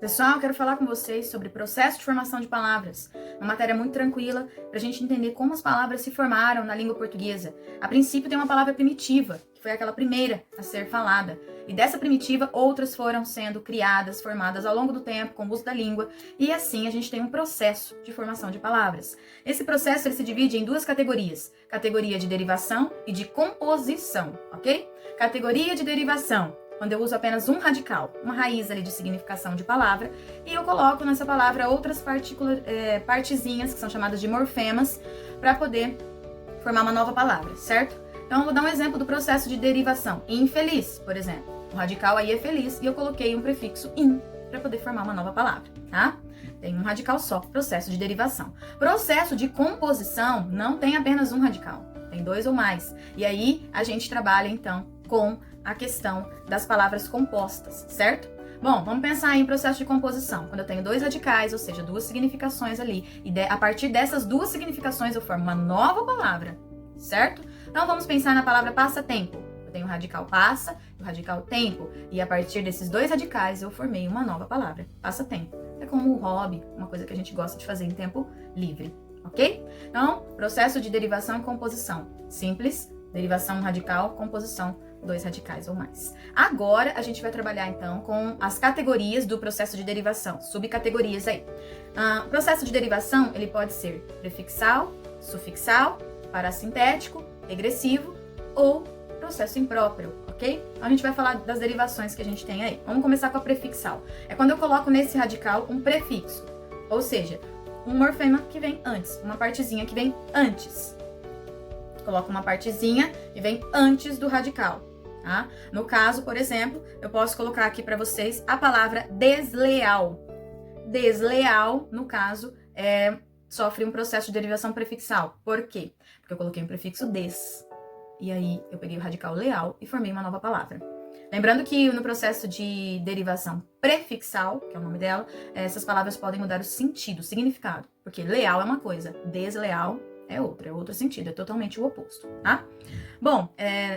Pessoal, eu quero falar com vocês sobre processo de formação de palavras. Uma matéria muito tranquila para a gente entender como as palavras se formaram na língua portuguesa. A princípio tem uma palavra primitiva, que foi aquela primeira a ser falada. E dessa primitiva, outras foram sendo criadas, formadas ao longo do tempo, com o uso da língua. E assim a gente tem um processo de formação de palavras. Esse processo ele se divide em duas categorias. Categoria de derivação e de composição, ok? Categoria de derivação, quando eu uso apenas um radical, uma raiz ali de significação de palavra, e eu coloco nessa palavra outras partezinhas, que são chamadas de morfemas, para poder formar uma nova palavra, certo? Então, eu vou dar um exemplo do processo de derivação. Infeliz, por exemplo. O radical aí é feliz, e eu coloquei um prefixo in, para poder formar uma nova palavra, tá? Tem um radical só, processo de derivação. Processo de composição não tem apenas um radical, tem dois ou mais. E aí, a gente trabalha, então, com a questão das palavras compostas, certo? Bom, vamos pensar em processo de composição. Quando eu tenho dois radicais, ou seja, duas significações ali, e a partir dessas duas significações eu formo uma nova palavra, certo? Então vamos pensar na palavra passatempo. Eu tenho o radical passa e o radical tempo, e a partir desses dois radicais eu formei uma nova palavra, passatempo. É como um hobby, uma coisa que a gente gosta de fazer em tempo livre, ok? Então, processo de derivação e composição. Simples, derivação radical, composição dois radicais ou mais. Agora, a gente vai trabalhar, então, com as categorias do processo de derivação, subcategorias aí. O processo de derivação, ele pode ser prefixal, sufixal, parassintético, regressivo ou processo impróprio, ok? Então, a gente vai falar das derivações que a gente tem aí. Vamos começar com a prefixal. É quando eu coloco nesse radical um prefixo, ou seja, um morfema que vem antes, uma partezinha que vem antes. Coloco uma partezinha que vem antes do radical. Tá? No caso, por exemplo, eu posso colocar aqui para vocês a palavra desleal. Desleal, no caso, sofre um processo de derivação prefixal. Por quê? Porque eu coloquei um prefixo des. E aí, eu peguei o radical leal e formei uma nova palavra. Lembrando que no processo de derivação prefixal, que é o nome dela, essas palavras podem mudar o sentido, o significado. Porque leal é uma coisa, desleal é outro sentido, é totalmente o oposto, tá? Bom,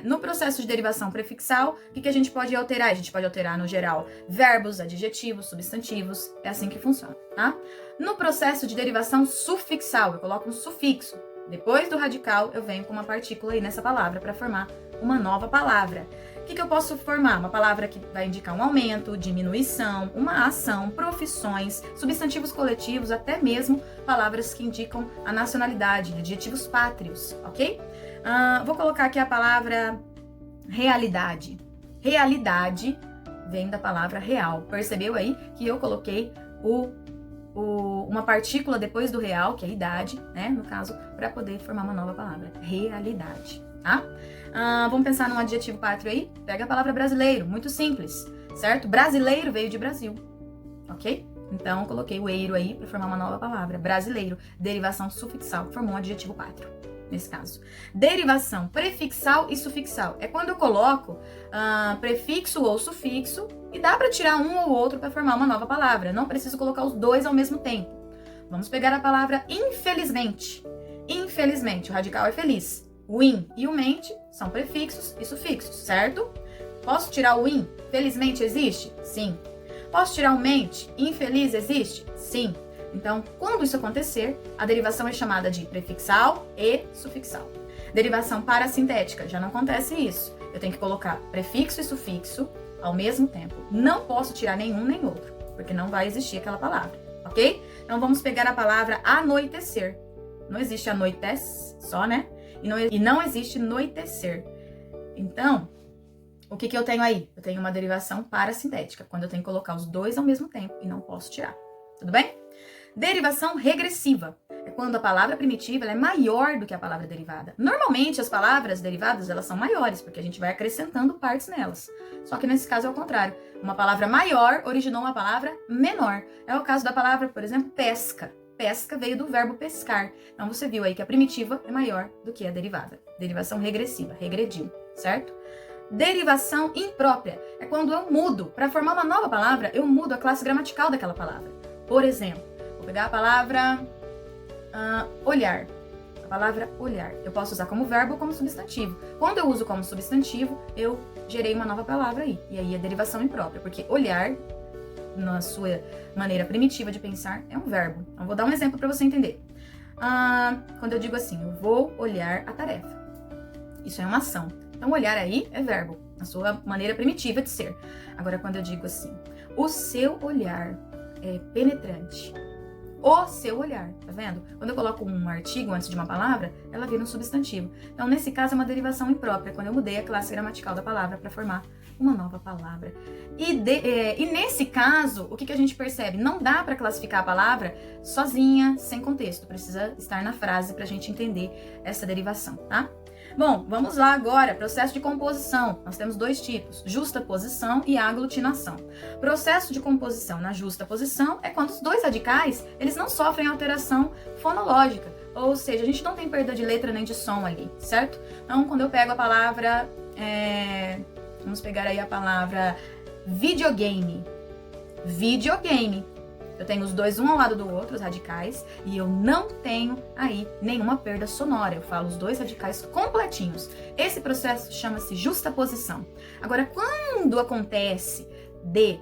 no processo de derivação prefixal, o que a gente pode alterar? A gente pode alterar, no geral, verbos, adjetivos, substantivos, é assim que funciona, tá? No processo de derivação sufixal, eu coloco um sufixo. Depois do radical, eu venho com uma partícula aí nessa palavra para formar uma nova palavra. O que eu posso formar? Uma palavra que vai indicar um aumento, diminuição, uma ação, profissões, substantivos coletivos, até mesmo palavras que indicam a nacionalidade, adjetivos pátrios, ok? Vou colocar aqui a palavra realidade. Realidade vem da palavra real. Percebeu aí que eu coloquei uma partícula depois do real, que é a idade, né? No caso, para poder formar uma nova palavra. Realidade, tá? Vamos pensar num adjetivo pátrio aí? Pega a palavra brasileiro, muito simples, certo? Brasileiro veio de Brasil, ok? Então, coloquei o eiro aí para formar uma nova palavra. Brasileiro, derivação sufixal, formou um adjetivo pátrio, nesse caso. Derivação prefixal e sufixal. É quando eu coloco prefixo ou sufixo e dá para tirar um ou outro para formar uma nova palavra. Não preciso colocar os dois ao mesmo tempo. Vamos pegar a palavra infelizmente. Infelizmente, o radical é feliz. O in e o mente são prefixos e sufixos, certo? Posso tirar o in? Felizmente existe? Sim. Posso tirar o mente? Infeliz existe? Sim. Então, quando isso acontecer, a derivação é chamada de prefixal e sufixal. Derivação parassintética, já não acontece isso. Eu tenho que colocar prefixo e sufixo ao mesmo tempo. Não posso tirar nenhum nem outro, porque não vai existir aquela palavra, ok? Então, vamos pegar a palavra anoitecer. Não existe anoitece só, né? E não existe noitecer. Então, o que eu tenho aí? Eu tenho uma derivação parassintética, quando eu tenho que colocar os dois ao mesmo tempo e não posso tirar. Tudo bem? Derivação regressiva. É quando a palavra primitiva ela é maior do que a palavra derivada. Normalmente, as palavras derivadas elas são maiores, porque a gente vai acrescentando partes nelas. Só que nesse caso é o contrário. Uma palavra maior originou uma palavra menor. É o caso da palavra, por exemplo, pesca. Pesca veio do verbo pescar. Então, você viu aí que a primitiva é maior do que a derivada. Derivação regressiva, regrediu, certo? Derivação imprópria. É quando eu mudo. Para formar uma nova palavra, eu mudo a classe gramatical daquela palavra. Por exemplo, vou pegar a palavra olhar. A palavra olhar. Eu posso usar como verbo ou como substantivo. Quando eu uso como substantivo, eu gerei uma nova palavra aí. E aí é derivação imprópria, porque olhar na sua maneira primitiva de pensar, é um verbo. Então, vou dar um exemplo para você entender. Quando eu digo assim, eu vou olhar a tarefa. Isso é uma ação. Então, olhar aí é verbo, na sua maneira primitiva de ser. Agora, quando eu digo assim, o seu olhar é penetrante. O seu olhar, tá vendo? Quando eu coloco um artigo antes de uma palavra, ela vira um substantivo. Então, nesse caso, é uma derivação imprópria, quando eu mudei a classe gramatical da palavra para formar uma nova palavra. E nesse caso, o que a gente percebe? Não dá para classificar a palavra sozinha, sem contexto. Precisa estar na frase para a gente entender essa derivação, tá? Bom, vamos lá agora, processo de composição. Nós temos dois tipos, justaposição e aglutinação. Processo de composição na justaposição é quando os dois radicais, eles não sofrem alteração fonológica, ou seja, a gente não tem perda de letra nem de som ali, certo? Então, quando eu pego a palavra, vamos pegar aí a palavra videogame. Videogame. Eu tenho os dois um ao lado do outro, os radicais, e eu não tenho aí nenhuma perda sonora. Eu falo os dois radicais completinhos. Esse processo chama-se justaposição. Agora, quando acontece de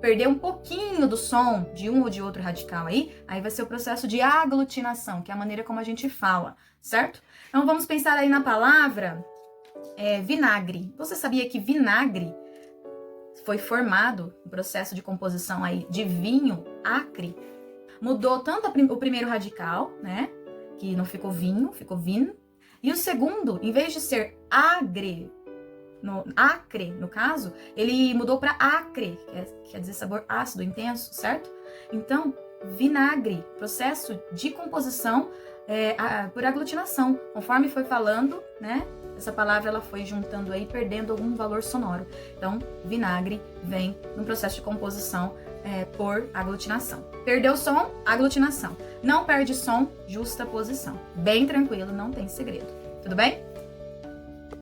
perder um pouquinho do som de um ou de outro radical aí vai ser o processo de aglutinação, que é a maneira como a gente fala, certo? Então, vamos pensar aí na palavra vinagre. Você sabia que vinagre foi formado no processo de composição aí de vinho acre? Mudou tanto o primeiro radical, né? Que não ficou vinho, ficou vin. E o segundo, em vez de ser acre, no caso, ele mudou para acre, que quer dizer sabor ácido, intenso, certo? Então, vinagre, processo de composição por aglutinação. Conforme foi falando, né? Essa palavra ela foi juntando aí, perdendo algum valor sonoro. Então, vinagre vem no processo de composição por aglutinação. Perdeu som, aglutinação. Não perde som, justaposição. Bem tranquilo, não tem segredo. Tudo bem?